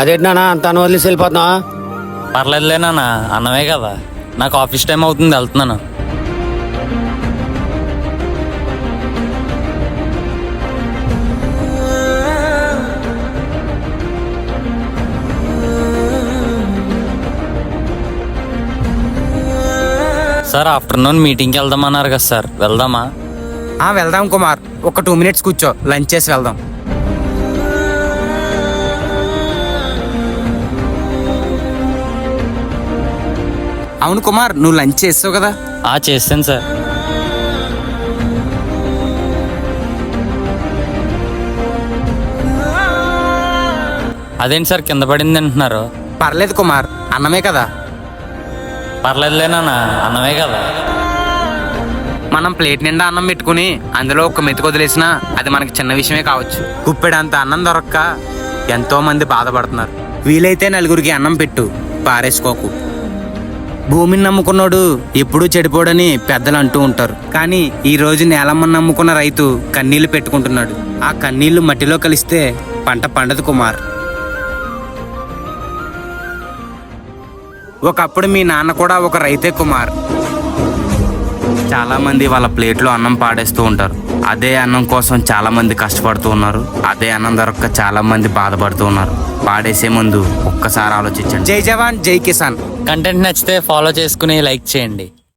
అదేంటి నాన్న అంత వదిలేసి వెళ్ళిపోతున్నా? పర్లేదులే నాన్న, అన్నమే కదా. నాకు ఆఫీస్ టైం అవుతుంది, వెళ్తున్నాను. సార్ ఆఫ్టర్నూన్ మీటింగ్కి వెళ్దామన్నారు కదా సార్, వెళ్దామా? వెళ్దాం కుమార్, ఒక 2 minutes కూర్చో, లంచ్ చేసి వెళ్దాం. అవును కుమార్, నువ్వు లంచ్ చేసావు కదా? చేస్తాను సార్. అదేంటి సార్ కింద పడింది అంటున్నారు? పర్లేదు కుమార్, అన్నమే కదా. పర్లేదులే నాన్న, అన్నమే కదా. మనం ప్లేట్ నిండా అన్నం పెట్టుకుని అందులో ఒక మెతుకు వదిలేసినా అది మనకి చిన్న విషయమే కావచ్చు. కుప్పెడంత అన్నం దొరక్క ఎంతో మంది బాధపడుతున్నారు. వీలైతే నలుగురికి అన్నం పెట్టు, పారేసుకోకు. భూమిని నమ్ముకున్నాడు ఎప్పుడూ చెడిపోడని పెద్దలు అంటూ ఉంటారు. కానీ ఈ రోజు నేలమ్మని నమ్ముకున్న రైతు కన్నీళ్లు పెట్టుకుంటున్నాడు. ఆ కన్నీళ్లు మట్టిలో కలిస్తే పంట పండదు కుమార్. ఒకప్పుడు మీ నాన్న కూడా ఒక రైతే కుమార్. చాలా మంది వాళ్ళ ప్లేట్లో అన్నం పాడేస్తూ ఉంటారు. అదే అన్నం కోసం చాలా మంది కష్టపడుతూ ఉన్నారు. అదే అన్నం దొరక్క చాలా మంది బాధపడుతూ ఉన్నారు. పాడేసే ముందు ఒక్కసారి ఆలోచించండి. జై జవాన్ జై కిసాన్. కంటెంట్ నచ్చితే ఫాలో చేసుకుని లైక్ చేయండి.